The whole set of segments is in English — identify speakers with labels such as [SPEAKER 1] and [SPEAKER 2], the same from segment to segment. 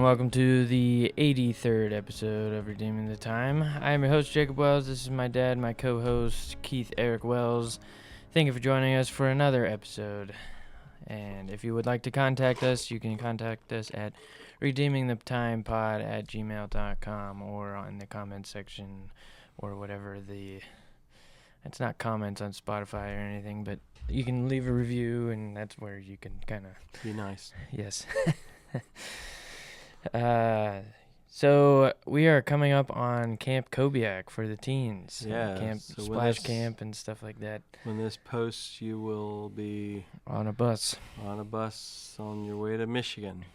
[SPEAKER 1] welcome to the 83rd episode of Redeeming the Time. I am your host, Jacob Wells. This is my dad, my co-host, Keith Eric Wells. Thank you for joining us for another episode. And if you would like to contact us, you can contact us at redeemingthetimepod@gmail.com or on the comments section or whatever it's not comments on Spotify or anything, but you can leave a review, and that's where you can kind of...
[SPEAKER 2] Be nice.
[SPEAKER 1] Yes. So we are coming up on Camp Kobiak for the teens.
[SPEAKER 2] Yeah.
[SPEAKER 1] Camp
[SPEAKER 2] so
[SPEAKER 1] Splash Camp and stuff like that.
[SPEAKER 2] When this posts, you will be
[SPEAKER 1] On a bus.
[SPEAKER 2] on your way to Michigan.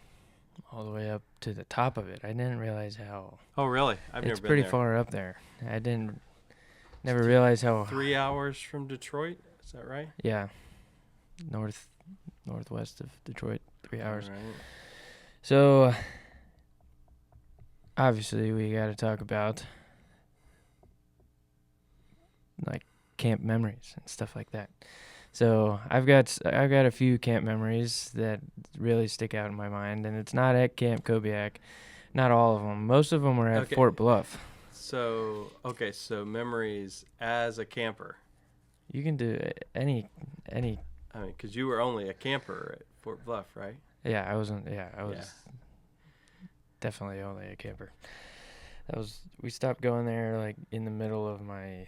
[SPEAKER 1] All the way up to the top of it. I didn't realize how...
[SPEAKER 2] Oh, really? I've never
[SPEAKER 1] It's
[SPEAKER 2] been
[SPEAKER 1] pretty
[SPEAKER 2] there.
[SPEAKER 1] far up there. Never realized how...
[SPEAKER 2] 3 hours from Detroit? Is that right?
[SPEAKER 1] Yeah. Northwest of Detroit, 3 hours.
[SPEAKER 2] All right.
[SPEAKER 1] So... Obviously, we got to talk about like camp memories and stuff like that. So I've got a few camp memories that really stick out in my mind, and it's not at Camp Kobiak, not all of them. Most of them were at Fort Bluff.
[SPEAKER 2] So memories as a camper.
[SPEAKER 1] You can do any.
[SPEAKER 2] I mean, because you were only a camper at Fort Bluff, right?
[SPEAKER 1] Yeah, I was. Definitely only a camper. We stopped going there like in the middle of my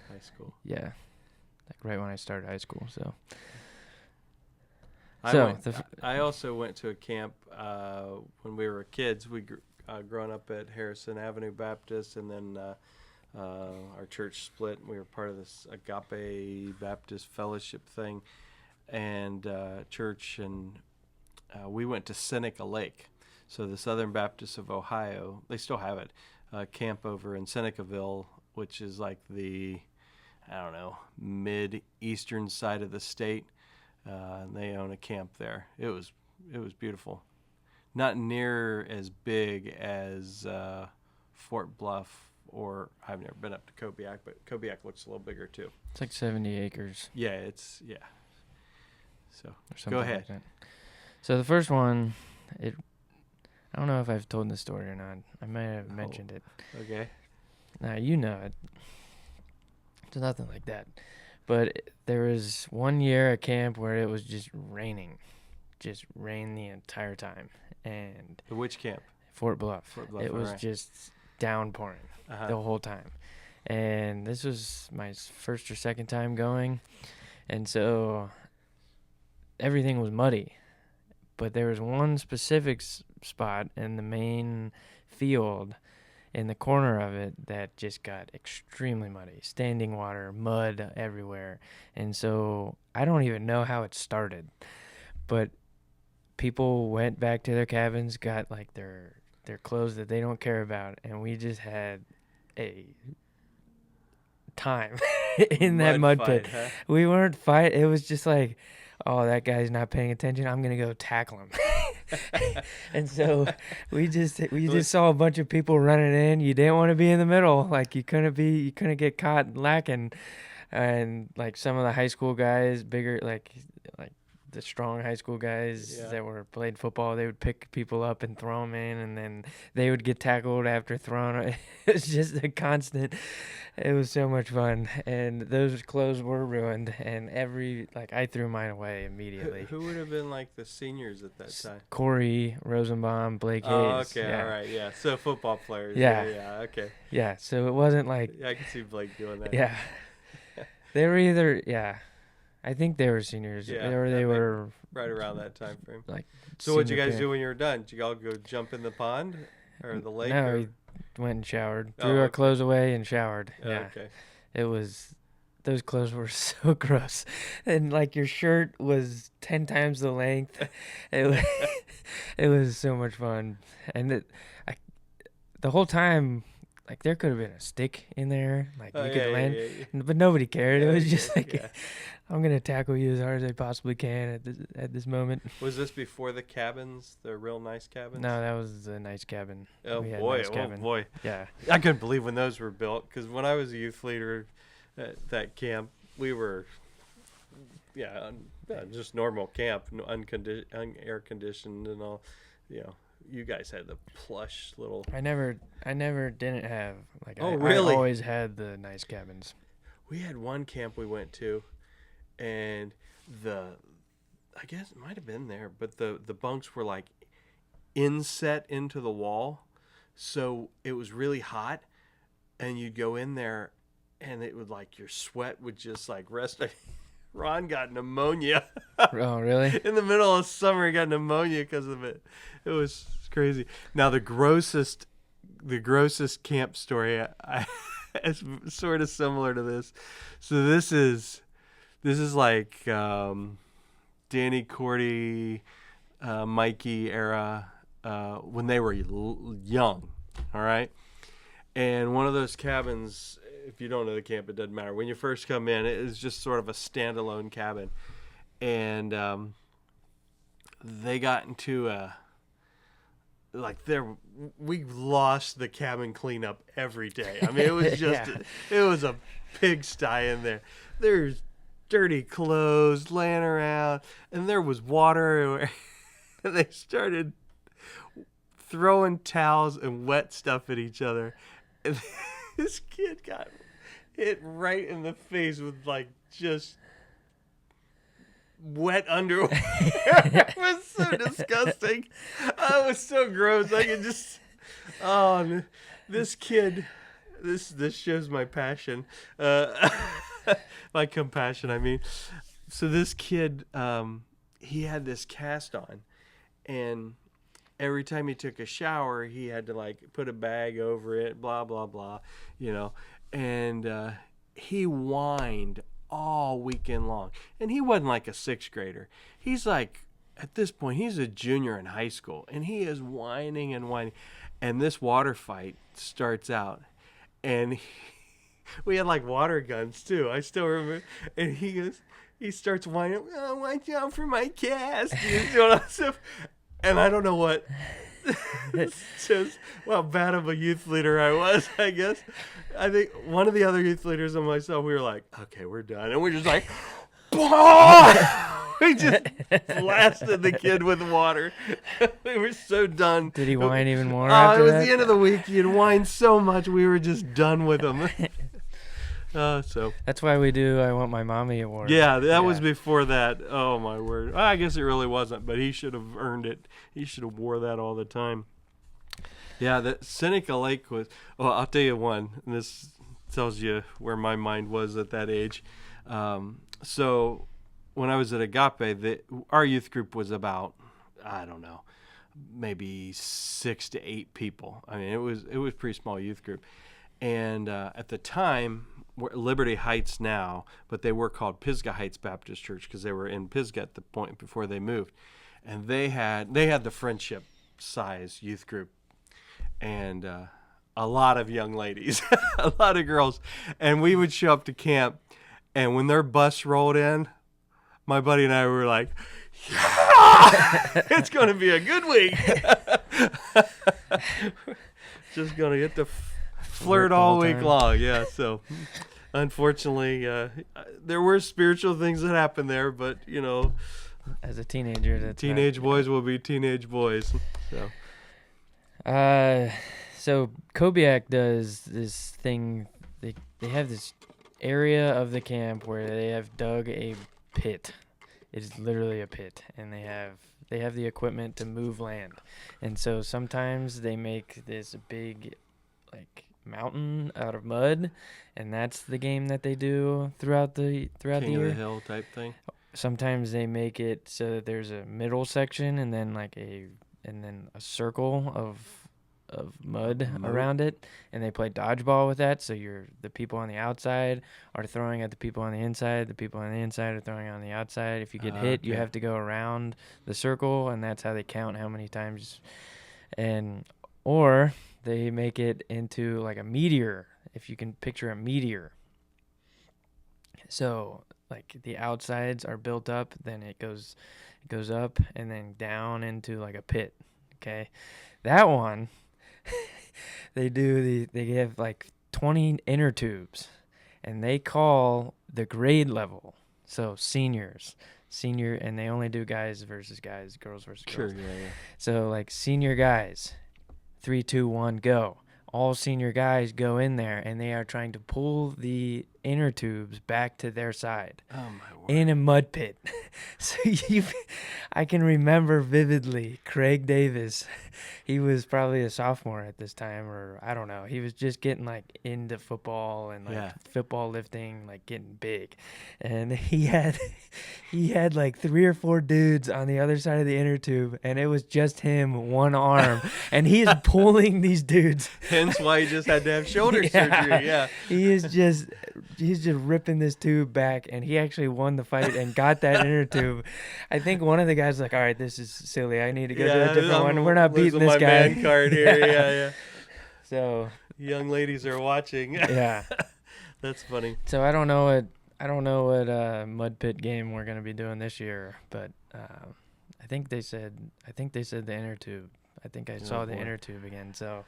[SPEAKER 2] high school.
[SPEAKER 1] Yeah, like right when I started high school. So.
[SPEAKER 2] I also went to a camp when we were kids. We growing up at Harrison Avenue Baptist, and then our church split. We were part of this Agape Baptist Fellowship thing, and church, and we went to Seneca Lake. So the Southern Baptists of Ohio, they still have it, camp over in Senecaville, which is like the, mid-eastern side of the state. And they own a camp there. It was beautiful. Not near as big as Fort Bluff, or I've never been up to Kobiak, but Kobiak looks a little bigger too.
[SPEAKER 1] It's like 70 acres.
[SPEAKER 2] Yeah, So go ahead.
[SPEAKER 1] Like so the first one, I don't know if I've told this story or not. I might have mentioned it.
[SPEAKER 2] Okay.
[SPEAKER 1] Now, you know it. It's nothing like that. But there was one year at camp where it was just raining. Just rained the entire time. And
[SPEAKER 2] Which camp?
[SPEAKER 1] Fort Bluff. It was
[SPEAKER 2] right.
[SPEAKER 1] just downpouring the whole time. And this was my first or second time going. And so everything was muddy. But there was one specific spot in the main field in the corner of it that just got extremely muddy. Standing water, mud everywhere. And so I don't even know how it started. But people went back to their cabins, got like their clothes that they don't care about. And we just had a time in that mud pit.
[SPEAKER 2] Huh?
[SPEAKER 1] We weren't fighting. It was just like, oh, that guy's not paying attention. I'm going to go tackle him. And so we just saw a bunch of people running in. You didn't want to be in the middle. Like you couldn't get caught lacking. And like some of the high school guys, bigger, like the strong high school guys that played football, they would pick people up and throw them in, and then they would get tackled after throwing. It was just a constant. It was so much fun, and those clothes were ruined. And I threw mine away immediately.
[SPEAKER 2] Who would have been like the seniors at that time?
[SPEAKER 1] Corey Rosenbaum, Blake Hayes.
[SPEAKER 2] Oh, okay, all right, yeah. So football players. Yeah, okay.
[SPEAKER 1] Yeah, so it wasn't like.
[SPEAKER 2] Yeah, I can see Blake doing that.
[SPEAKER 1] Yeah, they were either I think they were seniors, or they were
[SPEAKER 2] right around that time frame.
[SPEAKER 1] Like,
[SPEAKER 2] so what'd you guys do when you were done? Did you all go jump in the pond or the lake?
[SPEAKER 1] No, we went and showered, threw our clothes away, and showered. Yeah,
[SPEAKER 2] okay.
[SPEAKER 1] It was. Those clothes were so gross, and like your shirt was 10 times the length. It was so much fun, and the whole time. Like, there could have been a stick in there. Like, you could land. But nobody cared. It was just like, I'm going to tackle you as hard as I possibly can at this moment.
[SPEAKER 2] Was this before the cabins, the real nice cabins?
[SPEAKER 1] No, that was a nice cabin.
[SPEAKER 2] Oh, boy.
[SPEAKER 1] Yeah.
[SPEAKER 2] I couldn't believe when those were built. Because when I was a youth leader at that camp, we were, just normal camp, air conditioned and all, you guys had the plush little.
[SPEAKER 1] I never didn't have like
[SPEAKER 2] Oh,
[SPEAKER 1] I
[SPEAKER 2] really?
[SPEAKER 1] always had the nice cabins.
[SPEAKER 2] We had one camp we went to, and I guess it might have been there, but the bunks were like inset into the wall, so it was really hot, and you'd go in there, and it would like your sweat would just like rest. Ron got pneumonia.
[SPEAKER 1] Oh, really?
[SPEAKER 2] In the middle of summer, he got pneumonia because of it. It was crazy. Now the grossest camp story is sort of similar to this. So this is like Danny Cordy, Mikey era when they were young. All right, and one of those cabins. If you don't know the camp, it doesn't matter. When you first come in, it is just sort of a standalone cabin, and they got into we lost the cabin cleanup every day. I mean, it was just it was a pigsty in there. There's dirty clothes laying around, and there was water everywhere. And they started throwing towels and wet stuff at each other, and this kid got hit right in the face with like just wet underwear. It was so disgusting. Oh, it was so gross. I could just this kid. This shows my passion, my compassion. I mean, so this kid, he had this cast on, and every time he took a shower, he had to like put a bag over it, blah blah blah, and he whined all weekend long. And he wasn't like a sixth grader. He's like, at this point, he's a junior in high school, and he is whining and whining. And this water fight starts out, and we had like water guns too. I still remember. And he starts whining, "Oh, watch out for my cast," and I don't know what. Just how bad of a youth leader I was, I guess. I think one of the other youth leaders and myself, we were like, okay, we're done. And we're just like, we just blasted the kid with water. We were so done.
[SPEAKER 1] Did he whine even more after
[SPEAKER 2] it was
[SPEAKER 1] that?
[SPEAKER 2] the end of the week. He had whined so much, we were just done with him. So
[SPEAKER 1] that's why we do I Want My Mommy Award.
[SPEAKER 2] Yeah, that was before that. Oh, my word. I guess it really wasn't, but he should have earned it. He should have wore that all the time. Yeah, the Seneca Lake was... Oh, I'll tell you one. And this tells you where my mind was at that age. So when I was at Agape, our youth group was about, I don't know, maybe 6 to 8 people. I mean, it was a pretty small youth group. And at the time... We're Liberty Heights now, but they were called Pisgah Heights Baptist Church because they were in Pisgah at the point before they moved, and they had the friendship size youth group, and a lot of young ladies, a lot of girls, and we would show up to camp, and when their bus rolled in, my buddy and I were like, yeah! It's going to be a good week. Just going to get to flirt all week long. Yeah, so unfortunately there were spiritual things that happened there, but
[SPEAKER 1] as a teenager, that's
[SPEAKER 2] teenage boys will be teenage boys.
[SPEAKER 1] So Kobiak does this thing. They have this area of the camp where they have dug a pit. It's literally a pit, and they have the equipment to move land, and so sometimes they make this big like mountain out of mud, and that's the game that they do throughout the year.
[SPEAKER 2] King of the Hill type thing.
[SPEAKER 1] Sometimes they make it so that there's a middle section and then a circle of mud around it, and they play dodgeball with that. So the people on the outside are throwing at the people on the inside. The people on the inside are throwing on the outside. If you get hit, you have to go around the circle, and that's how they count how many times. Or they make it into like a meteor, if you can picture a meteor. So like the outsides are built up, then it goes up and then down into like a pit. Okay, that one they have like 20 inner tubes, and they call the grade level, so seniors, senior, and they only do guys versus guys, girls versus girls.
[SPEAKER 2] Sure, yeah.
[SPEAKER 1] So like senior guys, 3, 2, 1, go. All senior guys go in there, and they are trying to pull the inner tubes back to their side.
[SPEAKER 2] Oh my word.
[SPEAKER 1] In a mud pit. So I can remember vividly Craig Davis. He was probably a sophomore at this time, or I don't know. He was just getting like into football and like football lifting, like getting big. And he had like 3 or 4 dudes on the other side of the inner tube, and it was just him, one arm, and he is pulling these dudes.
[SPEAKER 2] Hence why he just had to have shoulder surgery. Yeah.
[SPEAKER 1] He's just ripping this tube back, and he actually won the fight and got that inner tube. I think one of the guys was like, all right, this is silly. I need to go to a different one. We're not beating this
[SPEAKER 2] my
[SPEAKER 1] guy.
[SPEAKER 2] Man card here. Yeah.
[SPEAKER 1] So
[SPEAKER 2] young ladies are watching.
[SPEAKER 1] Yeah.
[SPEAKER 2] That's funny.
[SPEAKER 1] So I don't know what mud pit game we're gonna be doing this year, but I think they said the inner tube. I think I saw the inner tube again. So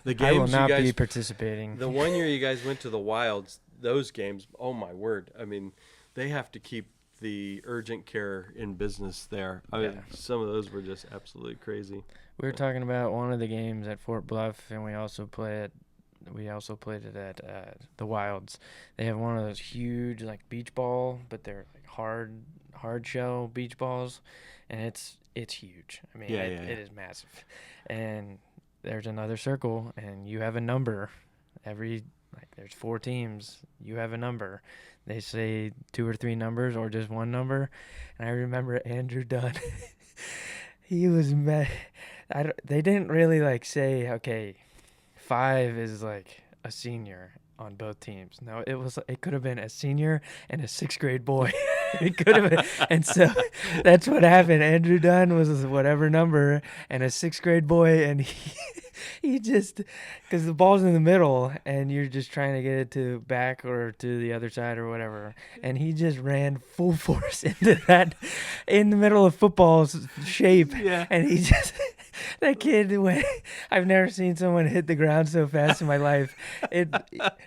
[SPEAKER 2] the games
[SPEAKER 1] I will not
[SPEAKER 2] you guys,
[SPEAKER 1] be participating.
[SPEAKER 2] The one year you guys went to the Wilds, those games, oh my word. I mean, they have to keep the urgent care in business there. I mean, some of those were just absolutely crazy.
[SPEAKER 1] We were talking about one of the games at Fort Bluff, and we also played it at the Wilds. They have one of those huge like beach ball, but they're like hard shell beach balls, and it's huge. I mean, it is massive. And there's another circle, and you have a number. There's 4 teams. You have a number. They say 2 or 3 numbers or just one number. And I remember Andrew Dunn. He was mad. They didn't really like say, okay, 5 is like a senior on both teams. No, it could have been a senior and a 6th grade boy. It could have been. And so that's what happened. Andrew Dunn was whatever number and a 6th grade boy, and he just, because the ball's in the middle and you're just trying to get it to back or to the other side or whatever, and he just ran full force into that in the middle of football's shape.
[SPEAKER 2] Yeah.
[SPEAKER 1] And he just, that kid went, I've never seen someone hit the ground so fast in my life.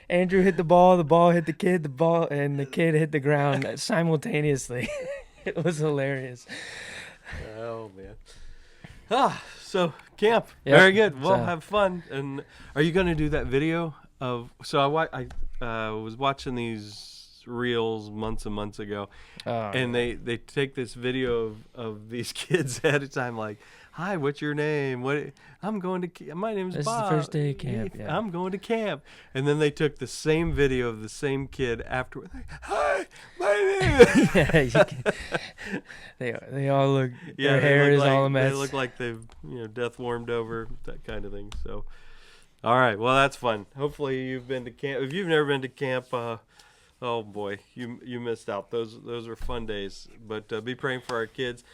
[SPEAKER 1] Andrew hit the ball hit the kid, the ball and the kid hit the ground simultaneously. It was hilarious.
[SPEAKER 2] Oh man. So camp. Yep. Very good. We'll have fun. And are you going to do that video of? So I was watching these reels months and months ago, and they take this video of these kids at a time, like, hi, what's your name? I'm going to. My name's Bob.
[SPEAKER 1] This is the first day of camp. Yeah.
[SPEAKER 2] I'm going to camp. And then they took the same video of the same kid afterward. Like, hi, my name.
[SPEAKER 1] They all look. Their hair is all a mess.
[SPEAKER 2] They look like they've death warmed over, that kind of thing. So, all right. Well, that's fun. Hopefully, you've been to camp. If you've never been to camp, oh boy, you missed out. Those are fun days. But be praying for our kids.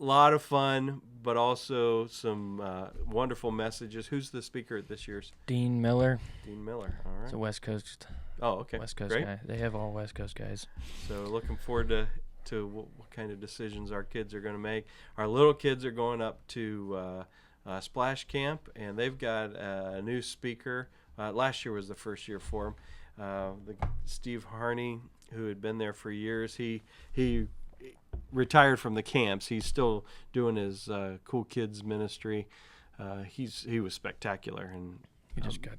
[SPEAKER 2] Lot of fun, but also some wonderful messages. Who's the speaker at this year's?
[SPEAKER 1] Dean Miller.
[SPEAKER 2] Dean Miller. All right.
[SPEAKER 1] It's a West Coast.
[SPEAKER 2] Oh, okay.
[SPEAKER 1] West Coast
[SPEAKER 2] Great.
[SPEAKER 1] guy. They have all West Coast guys.
[SPEAKER 2] So looking forward to what kind of decisions our kids are going to make. Our little kids are going up to Splash Camp, and they've got a new speaker. Last year was the first year for him. Steve Harney, who had been there for years. He retired from the camps. He's still doing his cool kids ministry. He was spectacular, and
[SPEAKER 1] he just got.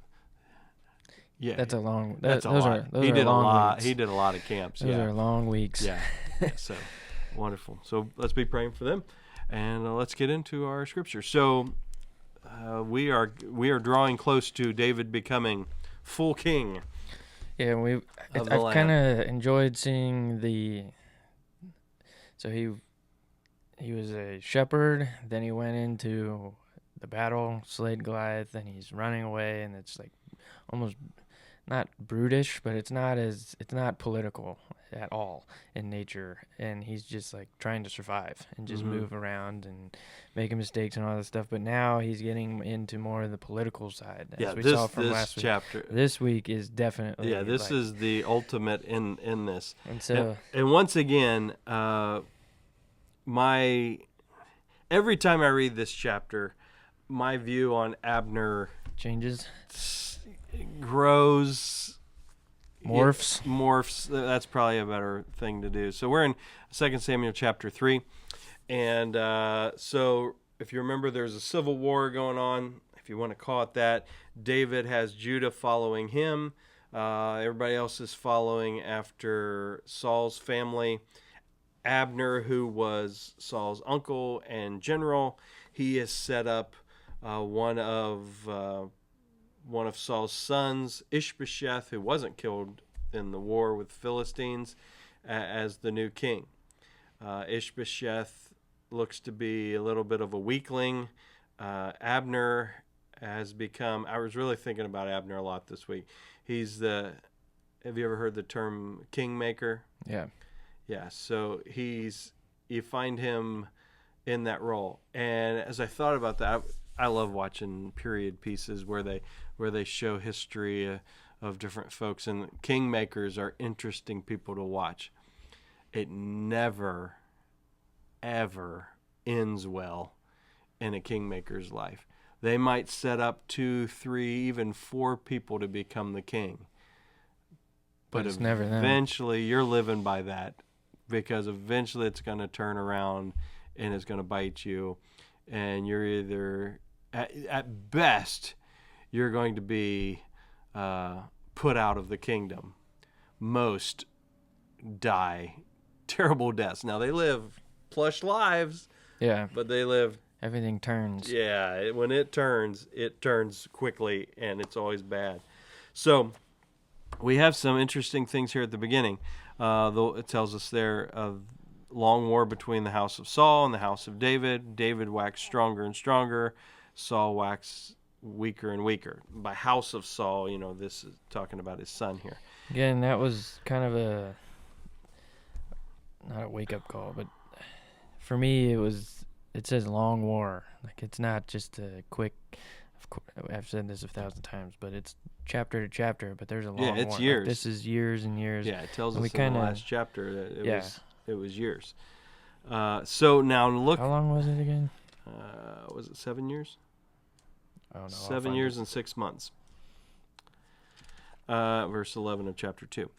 [SPEAKER 2] Yeah,
[SPEAKER 1] that's a long.
[SPEAKER 2] That's a lot. He did a lot. He did a lot of camps.
[SPEAKER 1] Those are long weeks.
[SPEAKER 2] Yeah. So wonderful. So let's be praying for them, and let's get into our scripture. So we are drawing close to David becoming full king.
[SPEAKER 1] Yeah, I've kind of enjoyed seeing the. So he was a shepherd, then he went into the battle, slayed Goliath, and he's running away, and it's like almost not brutish, but it's not political at all in nature, and he's just like trying to survive and just move around and making mistakes and all that stuff. But now he's getting into more of the political side, as we saw from last week.
[SPEAKER 2] Chapter.
[SPEAKER 1] This week is definitely
[SPEAKER 2] this is the ultimate in this.
[SPEAKER 1] And so
[SPEAKER 2] and once again, every time I read this chapter, my view on Abner
[SPEAKER 1] changes,
[SPEAKER 2] grows. Morphs. That's probably a better thing to do. So we're in 2 Samuel chapter 3. And so if you remember, there's a civil war going on, if you want to call it that. David has Judah following him. Everybody else is following after Saul's family. Abner, who was Saul's uncle and general, he has set up one of Saul's sons, Ishbosheth, who wasn't killed in the war with Philistines, as the new king. Ishbosheth looks to be a little bit of a weakling. Abner has become, I was really thinking about Abner a lot this week. Have you ever heard the term kingmaker?
[SPEAKER 1] Yeah.
[SPEAKER 2] Yeah, so you find him in that role. And as I thought about that, I love watching period pieces where they show history of different folks, and kingmakers are interesting people to watch. It never, ever ends well in a kingmaker's life. They might set up 2, 3, even 4 people to become the king.
[SPEAKER 1] But it's never them.
[SPEAKER 2] Eventually, you're living by that, because eventually it's going to turn around and it's going to bite you. And you're either, at best, you're going to be put out of the kingdom. Most die terrible deaths. Now, they live plush lives.
[SPEAKER 1] Yeah.
[SPEAKER 2] But they live.
[SPEAKER 1] Everything turns.
[SPEAKER 2] Yeah. When it turns quickly, and it's always bad. So we have some interesting things here at the beginning. Though it tells us there of long war between the house of Saul and the house of David. David waxed stronger and stronger. Saul waxed weaker and weaker. By house of Saul, this is talking about his son here.
[SPEAKER 1] Again, that was kind of not a wake-up call, but for me, it says long war. Like, it's not just a quick, of course, I've said this 1,000 times, but it's chapter to chapter, but there's a long war.
[SPEAKER 2] Yeah, it's years.
[SPEAKER 1] Like, this is years and years.
[SPEAKER 2] Yeah, it tells us in the last chapter that it was years. So now look.
[SPEAKER 1] How long was it again?
[SPEAKER 2] Was it 7 years?
[SPEAKER 1] I don't know.
[SPEAKER 2] 7 years and 6 months. Verse 11 of chapter 2.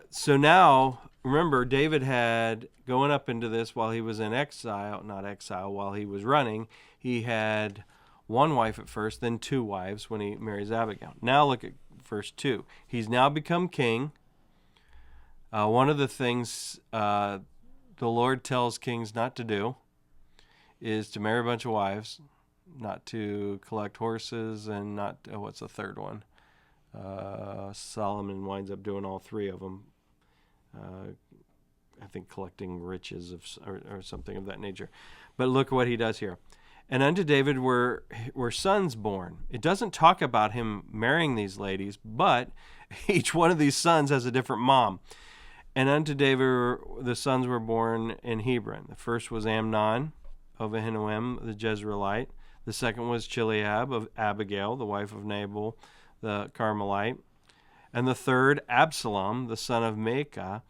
[SPEAKER 2] So now, remember, David had, going up into this while he was in while he was running, he had one wife at first, then 2 wives when he marries Abigail. Now look at verse 2. He's now become king. One of the things the Lord tells kings not to do is to marry a bunch of wives, not to collect horses, and not, what's the third one? Solomon winds up doing all 3 of them. I think collecting riches or something of that nature. But look what he does here. And unto David were sons born. It doesn't talk about him marrying these ladies, but each one of these sons has a different mom. And unto David the sons were born in Hebron. The first was Amnon of Ahinoam, the Jezreelite. The second was Chileab of Abigail, the wife of Nabal, the Carmelite. And the third, Absalom, the son of Maacah,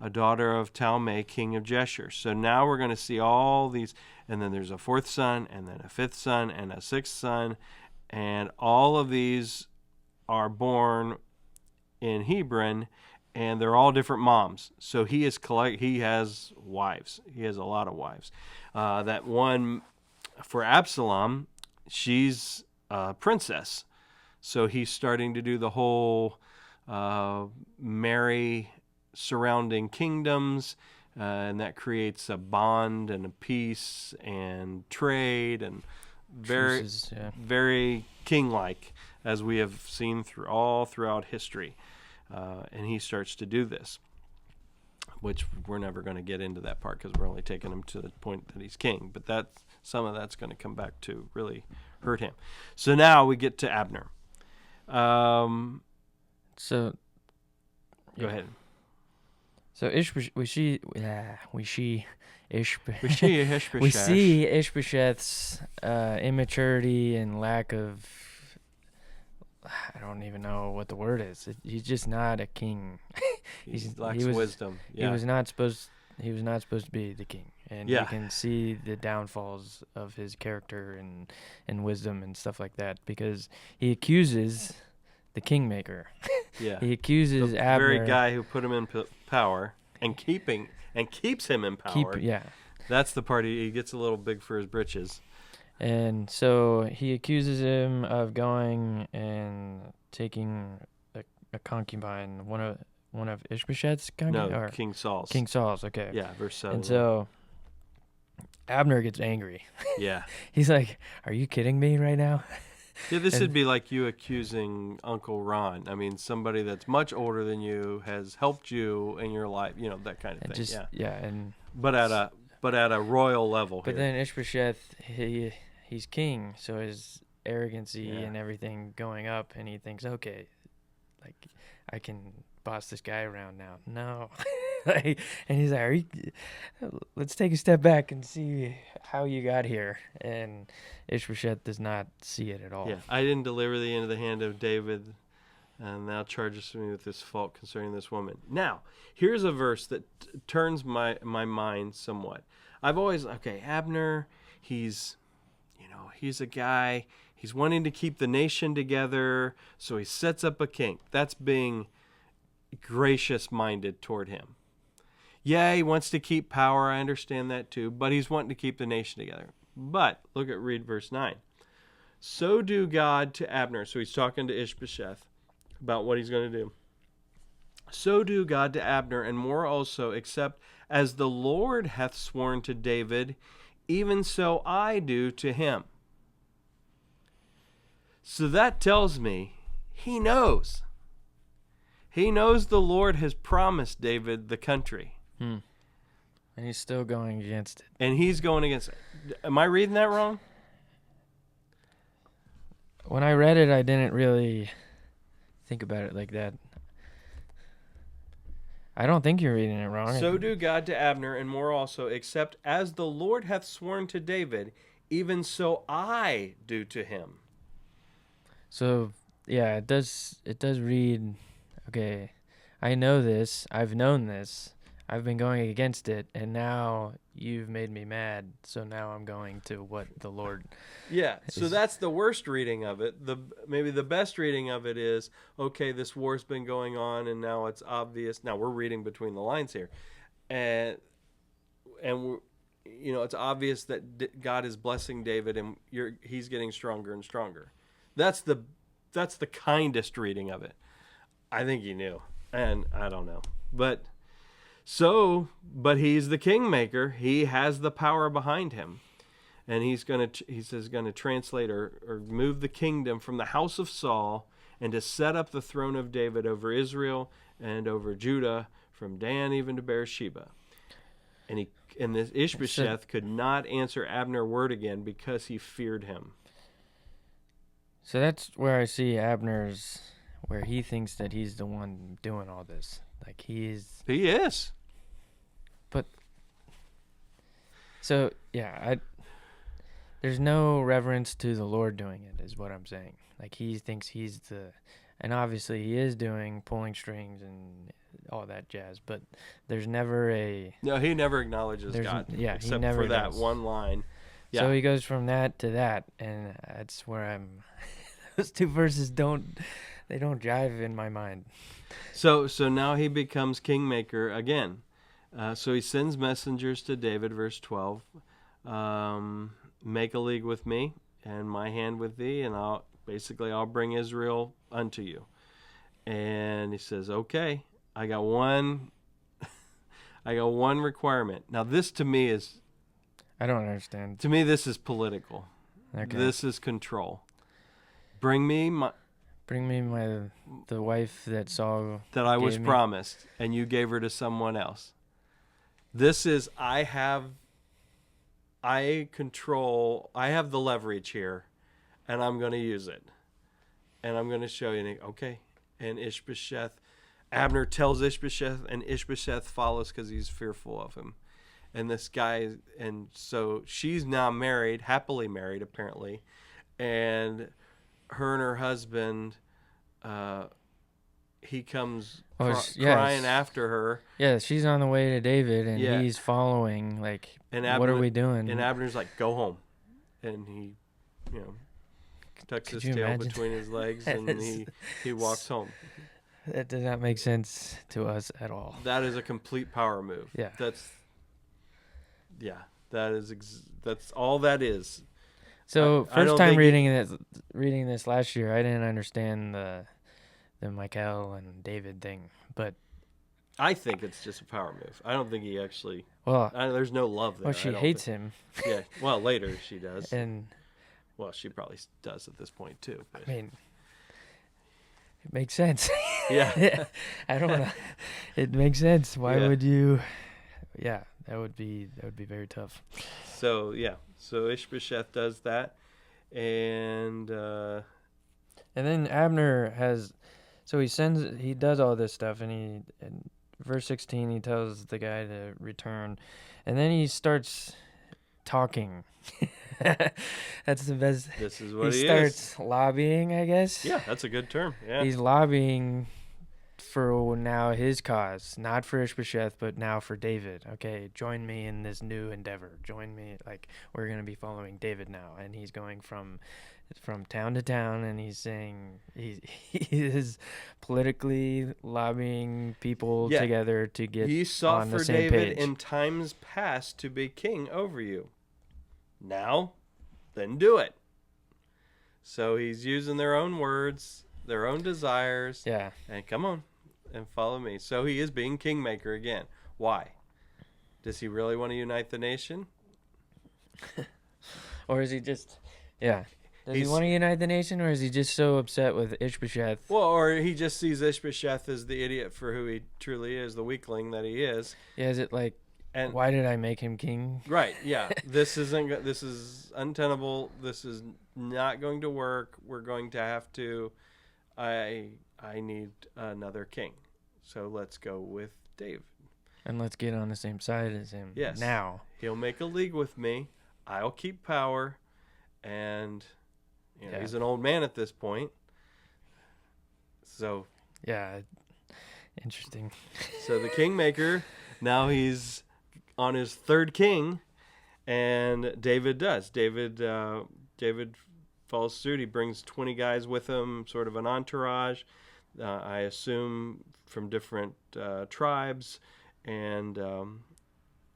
[SPEAKER 2] a daughter of Talmai, king of Geshur. So now we're going to see all these, and then there's a 4th son, and then a 5th son, and a 6th son, and all of these are born in Hebron, and they're all different moms. So he has wives. He has a lot of wives. That one for Absalom, she's a princess. So he's starting to do the whole marry surrounding kingdoms, and that creates a bond and a peace and trade, and very king-like, as we have seen throughout history. And he starts to do this, which we're never going to get into that part because we're only taking him to the point that he's king. But some of that's going to come back to really hurt him. So now we get to Abner. Go ahead.
[SPEAKER 1] So we see Ishbosheth's immaturity and lack of, I don't even know what the word is. He's just not a king.
[SPEAKER 2] He lacks wisdom. Yeah.
[SPEAKER 1] He was not supposed to be the king, and you can see the downfalls of his character and wisdom and stuff like that, because he accuses the kingmaker.
[SPEAKER 2] Yeah.
[SPEAKER 1] He accuses
[SPEAKER 2] The
[SPEAKER 1] Abner.
[SPEAKER 2] very guy who put him in power and keeps him in power.
[SPEAKER 1] Yeah.
[SPEAKER 2] That's the part he gets a little big for his britches.
[SPEAKER 1] And so he accuses him of going and taking a concubine, one of Ishbosheth's concubines?
[SPEAKER 2] No, King Saul's.
[SPEAKER 1] King Saul's, okay.
[SPEAKER 2] Yeah, verse 7.
[SPEAKER 1] And so Abner gets angry.
[SPEAKER 2] Yeah.
[SPEAKER 1] He's like, "Are you kidding me right now?"
[SPEAKER 2] Yeah, this would be like you accusing Uncle Ron. I mean, somebody that's much older than you has helped you in your life, that kind of thing.
[SPEAKER 1] And
[SPEAKER 2] but at a royal level.
[SPEAKER 1] But
[SPEAKER 2] here.
[SPEAKER 1] then Ishbosheth, he's king, so his arrogancy and everything going up, and he thinks, okay, like I can boss this guy around now. No, and he's like, let's take a step back and see how you got here. And Ishbosheth does not see it at all.
[SPEAKER 2] Yeah, I didn't deliver thee into the hand of David, and thou chargest me with this fault concerning this woman. Now, here's a verse that turns my mind somewhat. I've always, Abner, he's a guy, he's wanting to keep the nation together, so he sets up a king. That's being gracious-minded toward him. Yeah, he wants to keep power, I understand that too, but he's wanting to keep the nation together. But, read verse 9. So do God to Abner, so he's talking to Ishbosheth about what he's going to do. So do God to Abner, and more also, except as the Lord hath sworn to David, even so I do to him. So that tells me he knows. He knows the Lord has promised David the country.
[SPEAKER 1] And he's still going against it.
[SPEAKER 2] And he's going against it. Am I reading that wrong?
[SPEAKER 1] When I read it, I didn't really think about it like that. I don't think you're reading it wrong.
[SPEAKER 2] So do God to Abner, and more also, except as the Lord hath sworn to David, even so I do to him.
[SPEAKER 1] So, yeah, it does read, okay, I know this, I've known this, I've been going against it, and now you've made me mad, so now I'm going to what the Lord...
[SPEAKER 2] Yeah, so that's the worst reading of it. Maybe the best reading of it is, okay, this war's been going on, and now it's obvious. Now we're reading between the lines here, and it's obvious that God is blessing David, and he's getting stronger and stronger. That's the kindest reading of it. I think he knew, and I don't know, but he's the kingmaker. He has the power behind him. And he's going to translate or move the kingdom from the house of Saul and to set up the throne of David over Israel and over Judah from Dan even to Beersheba. And this Ishbosheth could not answer Abner a word again because he feared him.
[SPEAKER 1] So that's where I see where he thinks that he's the one doing all this. Like
[SPEAKER 2] He is.
[SPEAKER 1] But so yeah, there's no reverence to the Lord doing it, is what I'm saying. Like he thinks and obviously he is pulling strings and all that jazz, but there's never
[SPEAKER 2] No, he never acknowledges God.
[SPEAKER 1] Yeah,
[SPEAKER 2] except
[SPEAKER 1] he never
[SPEAKER 2] for that
[SPEAKER 1] does.
[SPEAKER 2] one line. Yeah.
[SPEAKER 1] So he goes from that to that, and that's where those two verses don't jive in my mind.
[SPEAKER 2] So now he becomes kingmaker again. So he sends messengers to David, verse 12. Make a league with me and my hand with thee, and I'll bring Israel unto you. And he says, okay, I got one requirement. Now this to me is,
[SPEAKER 1] I don't understand.
[SPEAKER 2] To me this is political.
[SPEAKER 1] Okay.
[SPEAKER 2] This is control. Bring me
[SPEAKER 1] the wife that Saul
[SPEAKER 2] that I was
[SPEAKER 1] gave me.
[SPEAKER 2] promised, and you gave her to someone else. This is I have the leverage here, and I'm going to use it. And I'm going to show you. Okay. And Abner tells Ishbosheth, and Ishbosheth follows because he's fearful of him. And this guy, and so she's now married, happily married apparently, and her and her husband, he comes crying after her.
[SPEAKER 1] Yeah, she's on the way to David, and he's following. Like, what are we doing?
[SPEAKER 2] And Abner's like, "Go home," and he, tucks his tail between his legs, and he walks home.
[SPEAKER 1] That does not make sense to us at all.
[SPEAKER 2] That is a complete power move.
[SPEAKER 1] Yeah.
[SPEAKER 2] That's all that is.
[SPEAKER 1] So
[SPEAKER 2] I
[SPEAKER 1] first
[SPEAKER 2] don't
[SPEAKER 1] time
[SPEAKER 2] think
[SPEAKER 1] reading this last year, I didn't understand the Michael and David thing. But
[SPEAKER 2] I think it's just a power move. I don't think he actually.
[SPEAKER 1] well,
[SPEAKER 2] There's no love there.
[SPEAKER 1] she hates him,
[SPEAKER 2] Yeah. Well, later she does.
[SPEAKER 1] and
[SPEAKER 2] Well, she probably does at this point too. But.
[SPEAKER 1] I mean, it makes sense.
[SPEAKER 2] Yeah.
[SPEAKER 1] I don't know. It makes sense. Why
[SPEAKER 2] Yeah.
[SPEAKER 1] would you? Yeah, that would be very tough.
[SPEAKER 2] So so Ishbosheth does that, and
[SPEAKER 1] then Abner he does all this stuff, and in verse 16 he tells the guy to return, and then he starts talking. That's the best.
[SPEAKER 2] this is what
[SPEAKER 1] He
[SPEAKER 2] he
[SPEAKER 1] starts lobbying, I guess.
[SPEAKER 2] Yeah, that's a good term. Yeah.
[SPEAKER 1] He's lobbying for now his cause, not for Ishbosheth, but now for David. Okay, join me in this new endeavor. Join me, like, we're going to be following David now. And he's going from town to town, and he's saying he is politically lobbying people together to get
[SPEAKER 2] He sought
[SPEAKER 1] on the
[SPEAKER 2] for
[SPEAKER 1] same
[SPEAKER 2] David
[SPEAKER 1] page.
[SPEAKER 2] in times past to be king over you. Now, then do it. So he's using their own words, their own desires.
[SPEAKER 1] Yeah.
[SPEAKER 2] And come on and follow me. So he is being kingmaker again. Why? Does he really want to unite the nation?
[SPEAKER 1] Or is he just, Does he want to unite the nation, or is he just so upset with Ishbosheth?
[SPEAKER 2] Well, or he just sees Ishbosheth as the idiot for who he truly is, the weakling that he is.
[SPEAKER 1] Yeah, is it like,
[SPEAKER 2] And
[SPEAKER 1] why did I make him king?
[SPEAKER 2] right, yeah. This is untenable. This is not going to work. We're going to have to I need another king. So let's go with David.
[SPEAKER 1] And let's get on the same side as him.
[SPEAKER 2] Yes.
[SPEAKER 1] Now.
[SPEAKER 2] He'll make a league with me. I'll keep power, and he's an old man at this point. So
[SPEAKER 1] yeah, interesting.
[SPEAKER 2] So the kingmaker, now he's on his third king, and David does. David follows suit. He brings 20 guys with him, sort of an entourage. I assume from different tribes, and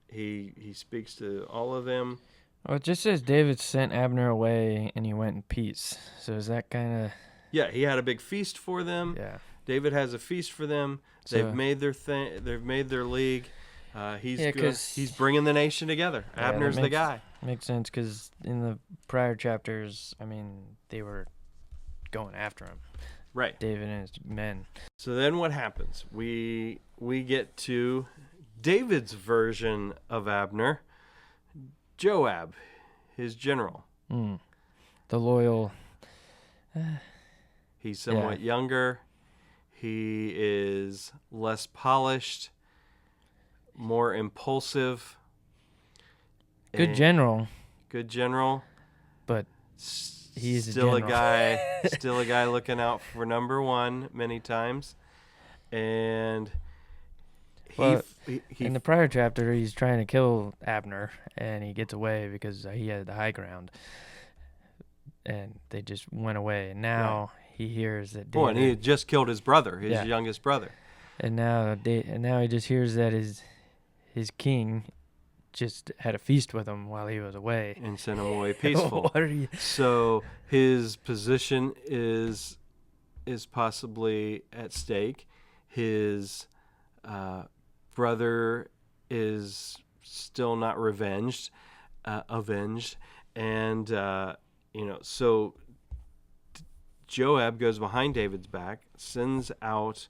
[SPEAKER 2] he speaks to all of them.
[SPEAKER 1] Well, it just says David sent Abner away, and he went in peace. So is that kind of?
[SPEAKER 2] Yeah, he had a big feast for them.
[SPEAKER 1] Yeah.
[SPEAKER 2] David has a feast for them. They've made their thing. They've made their league. He's bringing the nation together.
[SPEAKER 1] Yeah,
[SPEAKER 2] Abner's the guy.
[SPEAKER 1] Makes sense, because in the prior chapters, I mean, they were going after him.
[SPEAKER 2] Right.
[SPEAKER 1] David and his men.
[SPEAKER 2] So then what happens? We get to David's version of Abner, Joab, his general.
[SPEAKER 1] The loyal.
[SPEAKER 2] He's somewhat younger. He is less polished, more impulsive.
[SPEAKER 1] Good general.
[SPEAKER 2] Good general.
[SPEAKER 1] But he's
[SPEAKER 2] still
[SPEAKER 1] a general.
[SPEAKER 2] Still a guy looking out for number one many times. And
[SPEAKER 1] in the prior chapter, he's trying to kill Abner, and he gets away because he had the high ground. And they just went away. And now he hears that David...
[SPEAKER 2] and he had just killed his brother, his youngest brother.
[SPEAKER 1] And now he just hears that his king just had a feast with him while he was away.
[SPEAKER 2] And sent him away peaceful.
[SPEAKER 1] What are you...
[SPEAKER 2] So his position is possibly at stake. His brother is still not avenged. And, so Joab goes behind David's back, sends out